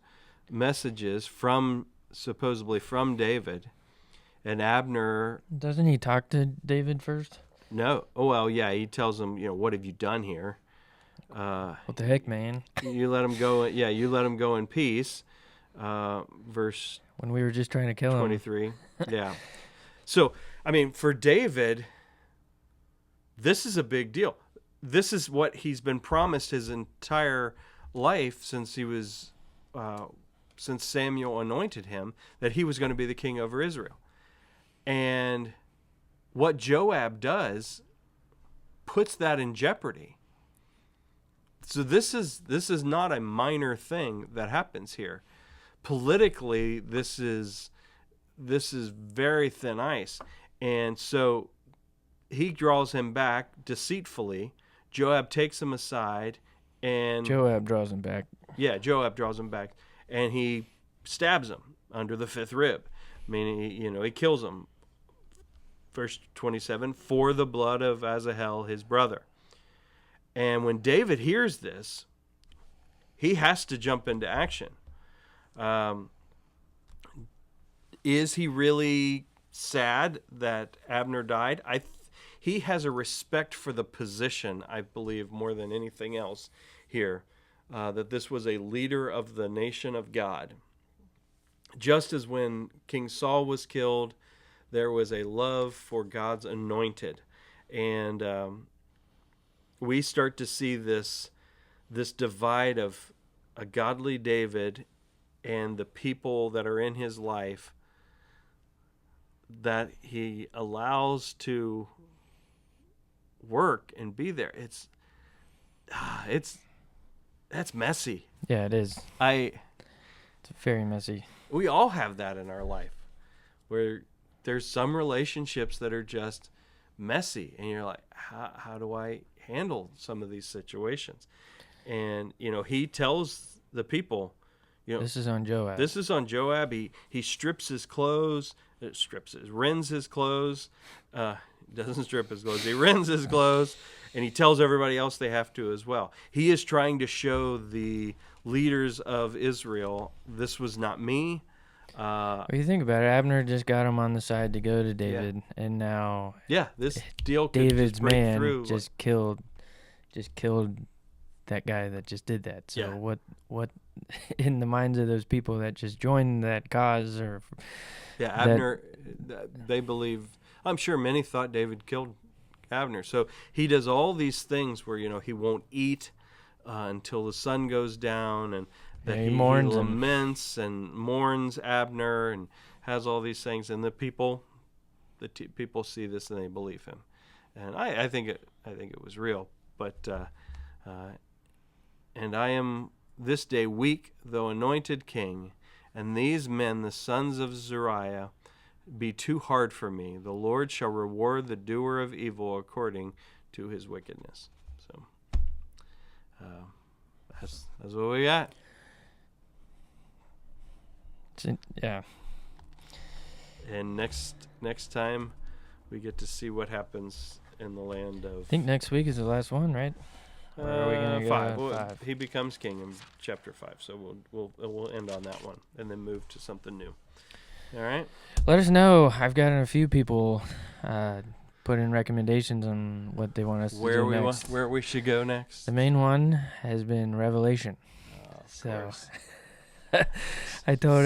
[SPEAKER 2] messages supposedly from David. And Abner...
[SPEAKER 1] Doesn't he talk to David first?
[SPEAKER 2] No. Oh, well, yeah, he tells him, what have you done here?
[SPEAKER 1] What the heck, man?
[SPEAKER 2] You let him go. Yeah, you let him go in peace. Verse...
[SPEAKER 1] When we were just trying to kill
[SPEAKER 2] 23.
[SPEAKER 1] him.
[SPEAKER 2] Yeah. So, I mean, for David, this is a big deal. This is what he's been promised his entire life since since Samuel anointed him, that he was going to be the king over Israel. And what Joab does puts that in jeopardy. So this is not a minor thing that happens here. Politically, this is very thin ice. And so he draws him back deceitfully. Joab takes him aside, and
[SPEAKER 1] Joab draws him back.
[SPEAKER 2] Yeah, Joab draws him back, and he stabs him under the fifth rib. Meaning, he kills him. Verse 27, for the blood of Asahel, his brother. And when David hears this, he has to jump into action. Is he really sad that Abner died? He has a respect for the position, I believe, more than anything else here, that this was a leader of the nation of God. Just as when King Saul was killed, there was a love for God's anointed. And we start to see this divide of a godly David and the people that are in his life that he allows to work and be there. That's messy.
[SPEAKER 1] Yeah, it is. It's very messy.
[SPEAKER 2] We all have that in our life, where there's some relationships that are just messy, and you're like, how do I handle some of these situations? And he tells the people,
[SPEAKER 1] this is on Joab.
[SPEAKER 2] This is on Joab. He strips his clothes, rends his clothes. Doesn't strip his clothes. He rends his clothes, and he tells everybody else they have to as well. He is trying to show the leaders of Israel, this was not me.
[SPEAKER 1] Well, you think about it, Abner just got him on the side to go to David, and now
[SPEAKER 2] this deal could
[SPEAKER 1] David's
[SPEAKER 2] just break
[SPEAKER 1] man
[SPEAKER 2] through.
[SPEAKER 1] just killed that guy that just did that. So what in the minds of those people that just joined that cause, or
[SPEAKER 2] Abner, they believe. I'm sure many thought David killed Abner. So he does all these things where he won't eat until the sun goes down, and that he laments and mourns Abner, and has all these things, and the people see this and they believe him. And I think it was real. But and I am this day weak, though anointed king, and these men, the sons of Zeruiah, be too hard for me. The Lord shall reward the doer of evil according to his wickedness. So that's what we got.
[SPEAKER 1] Yeah.
[SPEAKER 2] And next time we get to see what happens in the land of.
[SPEAKER 1] I think next week is the last one, right?
[SPEAKER 2] Or are we gonna go 5? He becomes king in chapter 5, so we'll end on that one and then move to something new. All right.
[SPEAKER 1] Let us know. I've gotten a few people put in recommendations on what they want us to do next.
[SPEAKER 2] Where we should go next.
[SPEAKER 1] The main one has been Revelation.
[SPEAKER 2] So
[SPEAKER 1] I told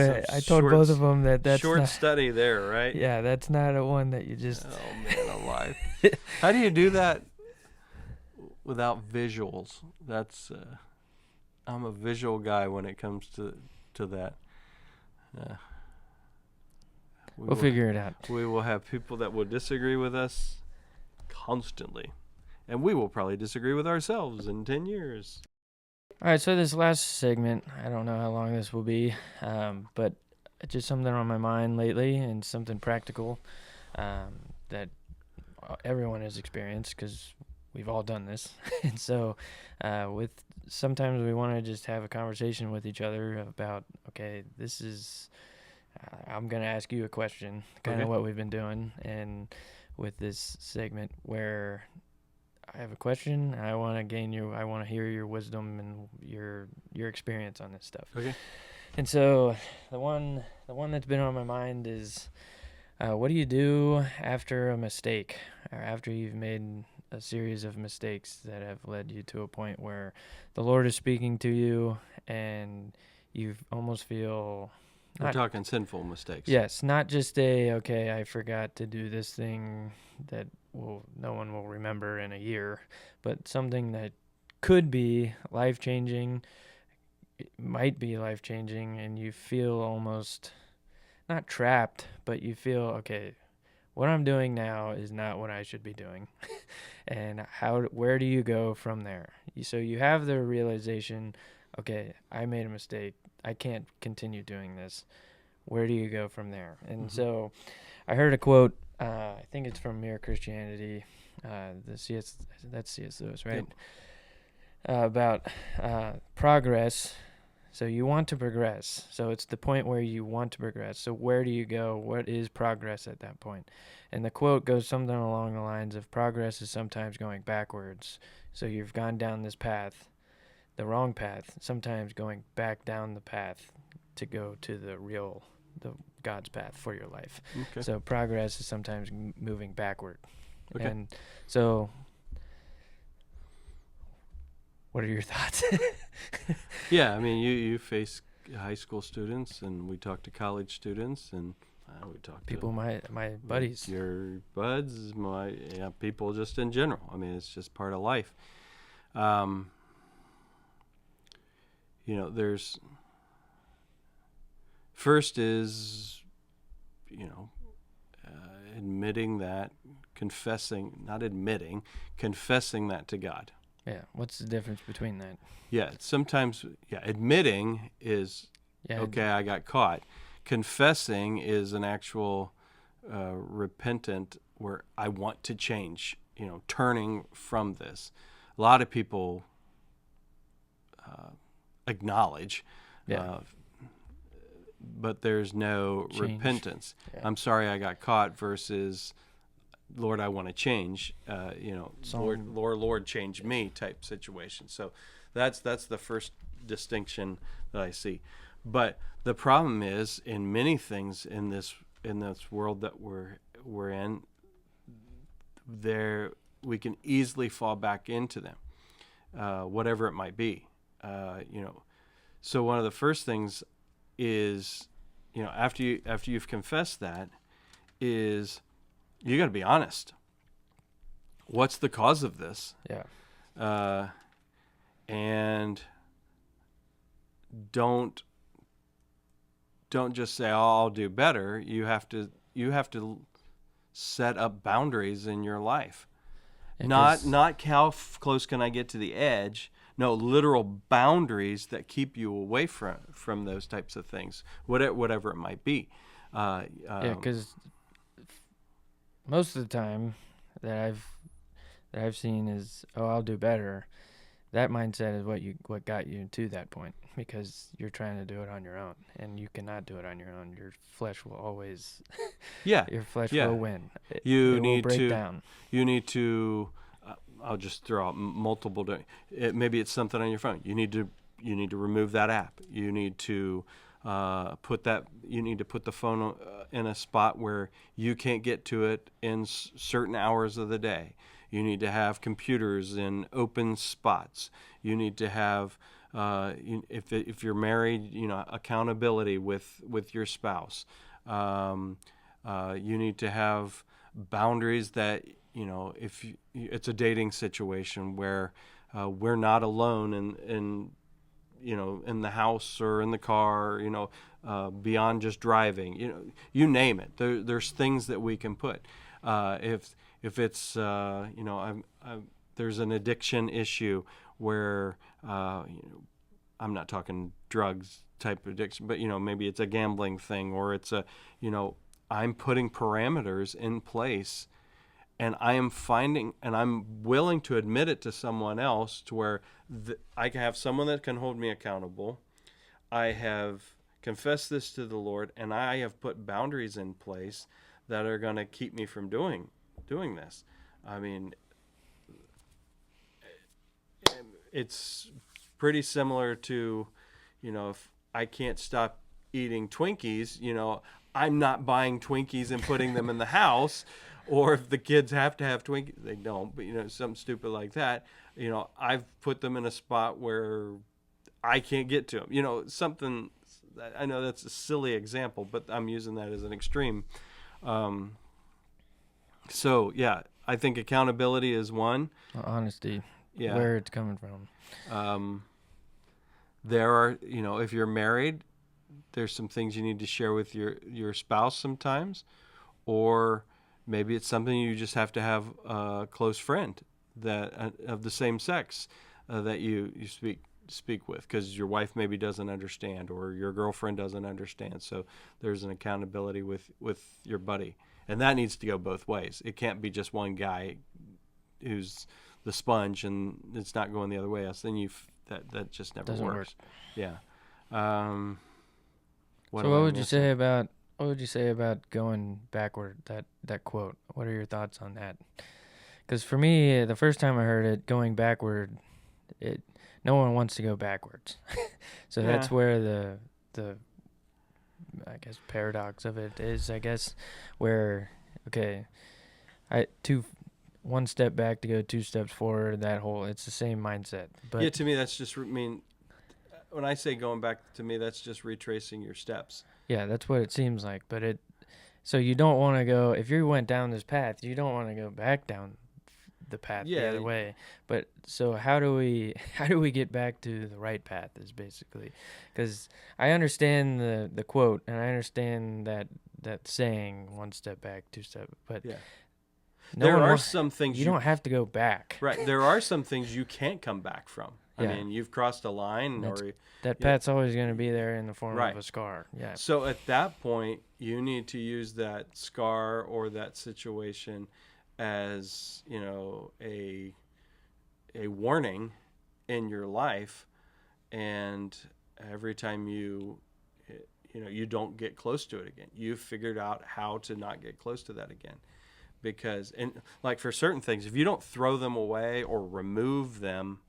[SPEAKER 1] both of them that's
[SPEAKER 2] short
[SPEAKER 1] not,
[SPEAKER 2] study there, right?
[SPEAKER 1] Yeah, that's not a one that you just.
[SPEAKER 2] Oh man, alive! How do you do that without visuals? That's I'm a visual guy when it comes to that.
[SPEAKER 1] We'll figure it out.
[SPEAKER 2] We will have people that will disagree with us constantly, and we will probably disagree with ourselves in 10 years.
[SPEAKER 1] All right, so this last segment, I don't know how long this will be, but it's just something on my mind lately, and something practical that everyone has experienced, because we've all done this. And so sometimes we want to just have a conversation with each other about, okay, this is, I'm going to ask you a question, kind of what we've been doing, and with this segment where I have a question, and I want to hear your wisdom and your experience on this stuff.
[SPEAKER 2] Okay.
[SPEAKER 1] And so the one that's been on my mind is, what do you do after a mistake, or after you've made a series of mistakes that have led you to a point where the Lord is speaking to you, and you almost feel.
[SPEAKER 2] We're talking sinful mistakes.
[SPEAKER 1] Yes, not just I forgot to do this thing that no one will remember in a year, but something that could be life-changing, it might be life-changing, and you feel almost, not trapped, but you feel, okay, what I'm doing now is not what I should be doing. And where do you go from there? So you have the realization, okay, I made a mistake. I can't continue doing this. Where do you go from there? And so I heard a quote, I think it's from Mere Christianity, that's C.S. Lewis, right?
[SPEAKER 2] Yep.
[SPEAKER 1] About progress. So you want to progress. So it's the point where you want to progress. So where do you go? What is progress at that point? And the quote goes something along the lines of progress is sometimes going backwards. So you've gone down this path, the wrong path, sometimes going back down the path to go to the God's path for your life.
[SPEAKER 2] Okay.
[SPEAKER 1] So progress is sometimes moving backward.
[SPEAKER 2] Okay.
[SPEAKER 1] And so what are your thoughts?
[SPEAKER 2] Yeah, I mean, you face high school students, and we talk to college students, and we talk
[SPEAKER 1] People,
[SPEAKER 2] to
[SPEAKER 1] my buddies.
[SPEAKER 2] your buds, people just in general. I mean, it's just part of life. There's first is, admitting that, confessing that to God.
[SPEAKER 1] Yeah. What's the difference between that?
[SPEAKER 2] Yeah, sometimes, admitting is,
[SPEAKER 1] Yeah.
[SPEAKER 2] okay, I got caught. Confessing is an actual repentant where I want to change, turning from this. A lot of people acknowledge,
[SPEAKER 1] Yeah.
[SPEAKER 2] but there's no
[SPEAKER 1] Change.
[SPEAKER 2] Repentance.
[SPEAKER 1] Yeah.
[SPEAKER 2] I'm sorry I got caught versus, Lord, I want to change. Lord, change me type situation. So that's the first distinction that I see. But the problem is, in many things in this world that we're in, we can easily fall back into them, whatever it might be. So one of the first things is, after you've confessed that, is you got to be honest. What's the cause of this?
[SPEAKER 1] Yeah.
[SPEAKER 2] And don't just say, "Oh, I'll do better." You have to set up boundaries in your life.
[SPEAKER 1] Yeah,
[SPEAKER 2] Not how close can I get to the edge? No, literal boundaries that keep you away from those types of things, whatever it might be.
[SPEAKER 1] Because most of the time that I've seen is, oh, I'll do better. That mindset is what got you to that point, because you're trying to do it on your own, and you cannot do it on your own. Your flesh will always, your flesh will win. It will break down.
[SPEAKER 2] You need to. I'll just throw out multiple. Maybe it's something on your phone. You need to remove that app. You need to put the phone in a spot where you can't get to it in certain hours of the day. You need to have computers in open spots. You need to have, if you're married, accountability with your spouse. You need to have boundaries that, if it's a dating situation where we're not alone in the house or in the car, beyond just driving, you name it. There's things that we can put. If it's, there's an addiction issue where, I'm not talking drugs type of addiction, but, maybe it's a gambling thing, or it's I'm putting parameters in place, and I am finding, and I'm willing to admit it to someone else, to where I can have someone that can hold me accountable. I have confessed this to the Lord, and I have put boundaries in place that are going to keep me from doing this. I mean, it's pretty similar to, if I can't stop eating Twinkies, I'm not buying Twinkies and putting them in the house. Or if the kids have to have Twinkies, they don't, but, something stupid like that, I've put them in a spot where I can't get to them. Something, I know that's a silly example, but I'm using that as an extreme. So, yeah, I think accountability is one.
[SPEAKER 1] Honesty.
[SPEAKER 2] Yeah.
[SPEAKER 1] Where it's coming from.
[SPEAKER 2] There are, if you're married, there's some things you need to share with your spouse sometimes, or Maybe it's something you just have to have a close friend that of the same sex that you speak with, because your wife maybe doesn't understand, or your girlfriend doesn't understand. So there's an accountability with your buddy, and that needs to go both ways. It can't be just one guy who's the sponge and it's not going the other way. Else then that just never
[SPEAKER 1] Doesn't
[SPEAKER 2] works.
[SPEAKER 1] work.
[SPEAKER 2] Yeah.
[SPEAKER 1] So what would you say about going backward? That quote. What are your thoughts on that? Because for me, the first time I heard it, going backward, no one wants to go backwards. So that's where the I guess paradox of it is. I guess where one step back to go 2 steps forward. It's the same mindset. But
[SPEAKER 2] yeah, to me that's just when I say going back, to me that's just retracing your steps.
[SPEAKER 1] Yeah, that's what it seems like. But so you don't want to go, if you went down this path, you don't want to go back down the path the other way. But so how do we get back to the right path is basically, because I understand the quote, and I understand that saying, 1 step back, 2 step, but
[SPEAKER 2] there are some things
[SPEAKER 1] you don't have to go back.
[SPEAKER 2] Right. There are some things you can't come back from.
[SPEAKER 1] Yeah.
[SPEAKER 2] I mean, you've crossed a line,
[SPEAKER 1] that path's always going to be there in the form
[SPEAKER 2] right.
[SPEAKER 1] of a scar. Yeah.
[SPEAKER 2] So at that point, you need to use that scar or that situation as, a warning in your life, and every time you don't get close to it again, you've figured out how to not get close to that again. Because, and like for certain things, if you don't throw them away or remove them,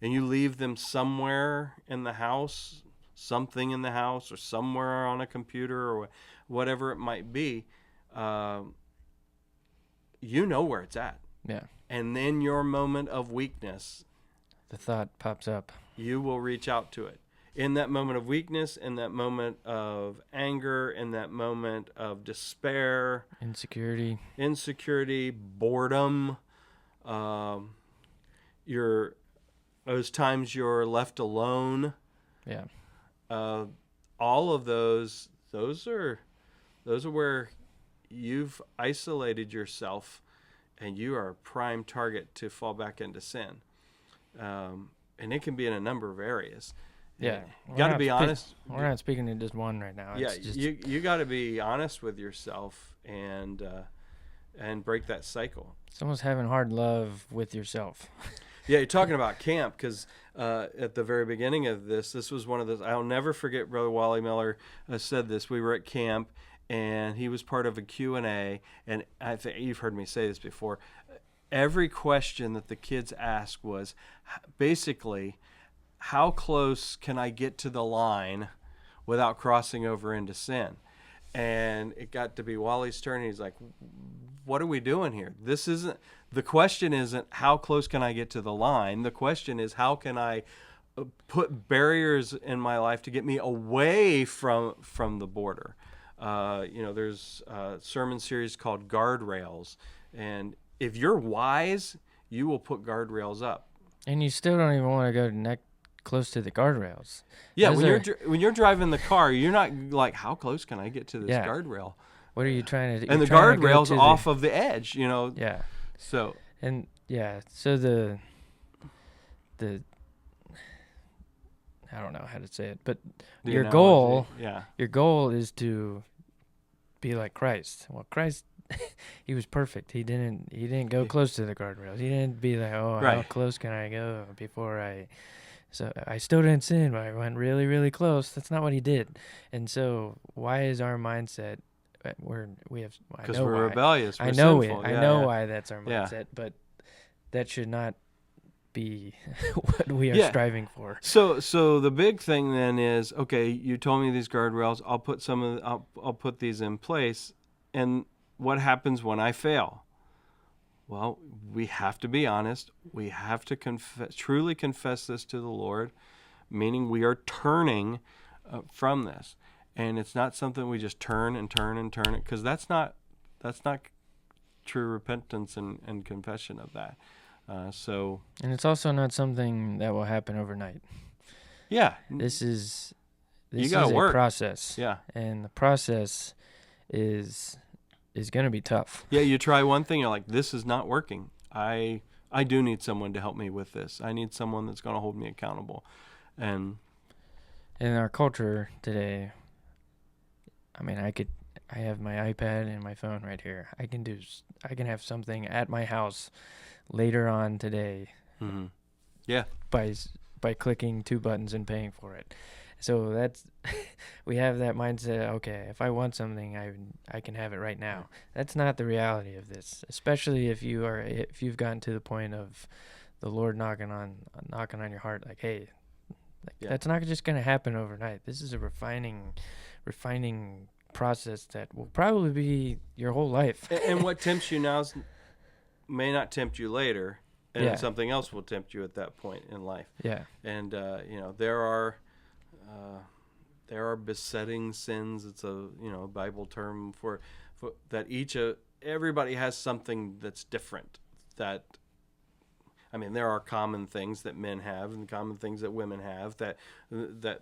[SPEAKER 2] and you leave them somewhere in the house, something in the house, or somewhere on a computer, or whatever it might be, you know where it's at.
[SPEAKER 1] Yeah.
[SPEAKER 2] And then your moment of weakness,
[SPEAKER 1] the thought pops up.
[SPEAKER 2] You will reach out to it. In that moment of weakness, in that moment of anger, in that moment of despair,
[SPEAKER 1] insecurity,
[SPEAKER 2] boredom, those times you're left alone.
[SPEAKER 1] Yeah.
[SPEAKER 2] All of those are where you've isolated yourself, and you are a prime target to fall back into sin. And it can be in a number of areas.
[SPEAKER 1] Yeah.
[SPEAKER 2] You got to be honest.
[SPEAKER 1] We're not speaking to just one right now.
[SPEAKER 2] Yeah, you got to be honest with yourself and break that cycle.
[SPEAKER 1] It's almost having hard love with yourself.
[SPEAKER 2] Yeah, you're talking about camp, because at the very beginning of this was one of those. I'll never forget. Brother Wally Miller said this. We were at camp, and he was part of a Q&A, and I think you've heard me say this before. Every question that the kids asked was basically, how close can I get to the line without crossing over into sin? And it got to be Wally's turn, and he's like, what are we doing here? The question isn't how close can I get to the line. The question is, how can I put barriers in my life to get me away from the border? There's a sermon series called Guardrails, and if you're wise, you will put guardrails up.
[SPEAKER 1] And you still don't even want to go close to the guardrails.
[SPEAKER 2] Yeah, when you're driving the car, you're not like, how close can I get to this guardrail?
[SPEAKER 1] What are you trying to do?
[SPEAKER 2] And the guardrail's off of the edge,
[SPEAKER 1] Yeah.
[SPEAKER 2] So.
[SPEAKER 1] And so the I don't know how to say it, but your goal is to be like Christ. Well, Christ, he was perfect. He didn't go close to the guardrails. He didn't be like, how close can I go before I... So I still didn't sin, but I went really, really close. That's not what he did. And so why is our mindset... Because
[SPEAKER 2] we're rebellious.
[SPEAKER 1] I know why that's our mindset, but that should not be what we are striving for.
[SPEAKER 2] So the big thing then is, okay, you told me these guardrails. I'll put these in place, and what happens when I fail? Well, we have to be honest. We have to truly confess this to the Lord, meaning we are turning from this. And it's not something we just turn it, because that's not true repentance and confession of that.
[SPEAKER 1] And it's also not something that will happen overnight.
[SPEAKER 2] Yeah.
[SPEAKER 1] This is
[SPEAKER 2] a
[SPEAKER 1] process.
[SPEAKER 2] Yeah.
[SPEAKER 1] And the process is is going to be tough.
[SPEAKER 2] Yeah, you try one thing, you're like, this is not working. I do need someone to help me with this. I need someone that's going to hold me accountable. And
[SPEAKER 1] In our culture today, I mean, I have my iPad and my phone right here. I can have something at my house later on today.
[SPEAKER 2] mm-hmm. Yeah,
[SPEAKER 1] by clicking 2 buttons and paying for it. So that's we have that mindset. Okay, if I want something, I can have it right now. That's not the reality of this, especially if you've gotten to the point of the Lord knocking on your heart, like, hey, that's not just going to happen overnight. This is a refining process that will probably be your whole life.
[SPEAKER 2] And what tempts you now may not tempt you later, and
[SPEAKER 1] Yeah.
[SPEAKER 2] something else will tempt you at that point in life.
[SPEAKER 1] Yeah.
[SPEAKER 2] And there are besetting sins. It's a Bible term for that. Everybody has something that's different. That, I mean, there are common things that men have and common things that women have that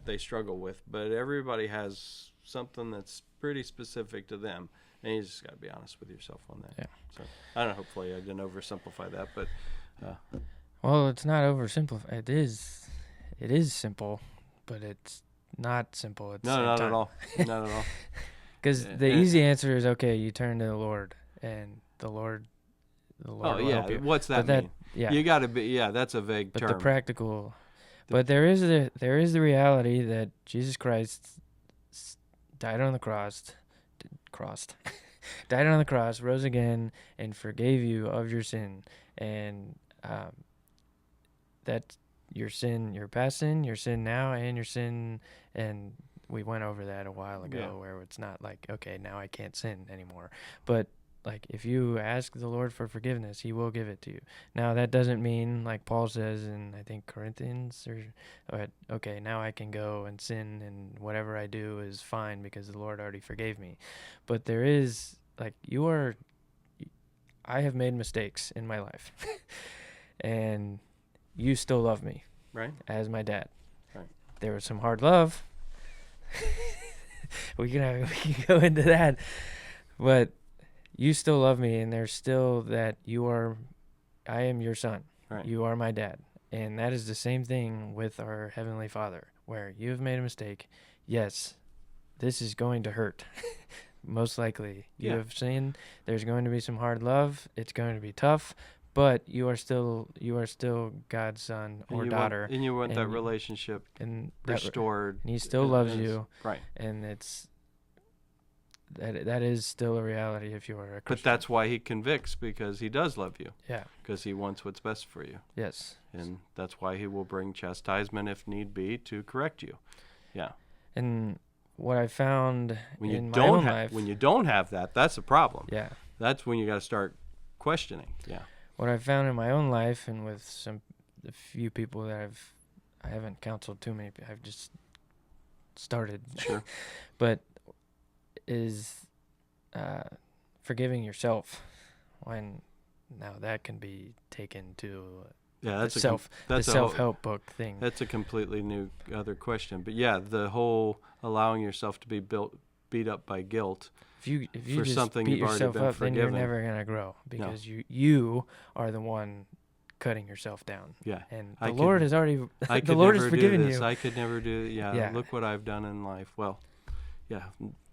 [SPEAKER 2] they struggle with, but everybody has something that's pretty specific to them, and you just got to be honest with yourself on that.
[SPEAKER 1] Yeah.
[SPEAKER 2] So I don't know. Hopefully, I didn't oversimplify that, but
[SPEAKER 1] Well, it's not oversimplified. It is simple, but it's not simple at the same
[SPEAKER 2] not
[SPEAKER 1] time.
[SPEAKER 2] at all. Not at all.
[SPEAKER 1] Because the easy answer is, okay, you turn to the Lord, and the Lord will help you.
[SPEAKER 2] What's that
[SPEAKER 1] But
[SPEAKER 2] mean?
[SPEAKER 1] Yeah.
[SPEAKER 2] You got to be. Yeah, that's a vague
[SPEAKER 1] But
[SPEAKER 2] term.
[SPEAKER 1] the practical. But there is the reality that Jesus Christ died on the cross, died on the cross, rose again, and forgave you of your sin, and that your sin, your past sin, your sin now, and your sin, and we went over that a while ago, where it's not like, okay, now I can't sin anymore, but like, if you ask the Lord for forgiveness, he will give it to you. Now, that doesn't mean, like Paul says in, I think, Corinthians, okay, now I can go and sin, and whatever I do is fine because the Lord already forgave me. But there is, like, I have made mistakes in my life, and you still love me,
[SPEAKER 2] right?
[SPEAKER 1] As my dad.
[SPEAKER 2] Right.
[SPEAKER 1] There was some hard love. we can go into that, but you still love me, and there's still that I am your son.
[SPEAKER 2] Right.
[SPEAKER 1] You are my dad. And that is the same thing with our Heavenly Father, where you have made a mistake. Yes, this is going to hurt. Most likely. You have sinned. There's going to be some hard love. It's going to be tough, but you are still God's son or daughter.
[SPEAKER 2] And you want that relationship restored.
[SPEAKER 1] And he still loves you.
[SPEAKER 2] Right.
[SPEAKER 1] And that is still a reality if you are a Christian.
[SPEAKER 2] But that's why he convicts, because he does love you.
[SPEAKER 1] Yeah.
[SPEAKER 2] Because he wants what's best for you.
[SPEAKER 1] Yes.
[SPEAKER 2] And that's why he will bring chastisement if need be to correct you. Yeah.
[SPEAKER 1] And what I found in my own life,
[SPEAKER 2] when you don't have that, that's a problem.
[SPEAKER 1] Yeah.
[SPEAKER 2] That's when you got to start questioning. Yeah.
[SPEAKER 1] What I found in my own life, and with a few people that I haven't counseled too many. I've just started.
[SPEAKER 2] Sure.
[SPEAKER 1] But is forgiving yourself, when now that can be taken to
[SPEAKER 2] that's
[SPEAKER 1] the self-help book thing.
[SPEAKER 2] That's a completely new other question. But yeah, the whole allowing yourself to be beat up by guilt.
[SPEAKER 1] If you
[SPEAKER 2] for
[SPEAKER 1] just
[SPEAKER 2] something
[SPEAKER 1] beat
[SPEAKER 2] you've already
[SPEAKER 1] yourself
[SPEAKER 2] been
[SPEAKER 1] up, then you're
[SPEAKER 2] forgiven.
[SPEAKER 1] never gonna grow, because you are the one cutting yourself down.
[SPEAKER 2] Yeah.
[SPEAKER 1] And the Lord has already
[SPEAKER 2] the
[SPEAKER 1] Lord has forgiven you.
[SPEAKER 2] I could never do
[SPEAKER 1] Yeah.
[SPEAKER 2] Look what I've done in life. Well, yeah.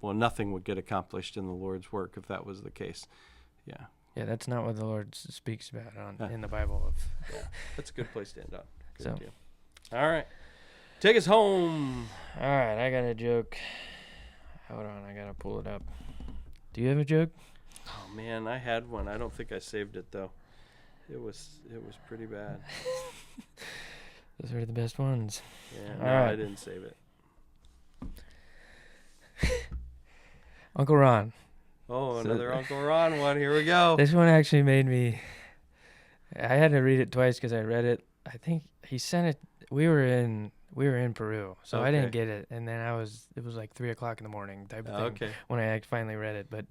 [SPEAKER 2] Well, nothing would get accomplished in the Lord's work if that was the case. Yeah.
[SPEAKER 1] Yeah, that's not what the Lord speaks about in the Bible.
[SPEAKER 2] That's a good place to end on. Good
[SPEAKER 1] So.
[SPEAKER 2] deal. All right. Take us home.
[SPEAKER 1] All right, I got a joke. Hold on, I gotta pull it up. Do you have a joke?
[SPEAKER 2] Oh man, I had one. I don't think I saved it though. It was pretty bad.
[SPEAKER 1] Those are the best ones.
[SPEAKER 2] Yeah,
[SPEAKER 1] All
[SPEAKER 2] no,
[SPEAKER 1] right.
[SPEAKER 2] I didn't save it.
[SPEAKER 1] Uncle Ron.
[SPEAKER 2] Oh, another Uncle Ron one. Here we go.
[SPEAKER 1] This one actually made me. I had to read it twice because I read it. I think he sent it. We were in Peru, so I didn't get it. And then it was like 3:00 in the morning type of thing when I finally read it. But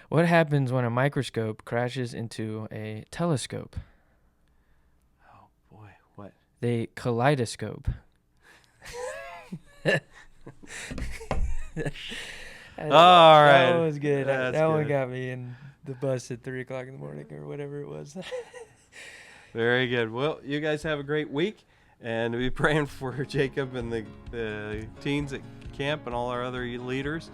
[SPEAKER 1] what happens when a microscope crashes into a telescope?
[SPEAKER 2] Oh boy, what?
[SPEAKER 1] They kaleidoscope.
[SPEAKER 2] All right.
[SPEAKER 1] That one was good.
[SPEAKER 2] That's
[SPEAKER 1] That one
[SPEAKER 2] good.
[SPEAKER 1] got me in the bus at 3 o'clock in the morning or whatever it was.
[SPEAKER 2] Very good. Well, you guys have a great week, and be praying for Jacob and the teens at camp and all our other leaders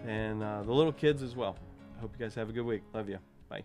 [SPEAKER 2] and the little kids as well. I hope you guys have a good week. Love you. Bye.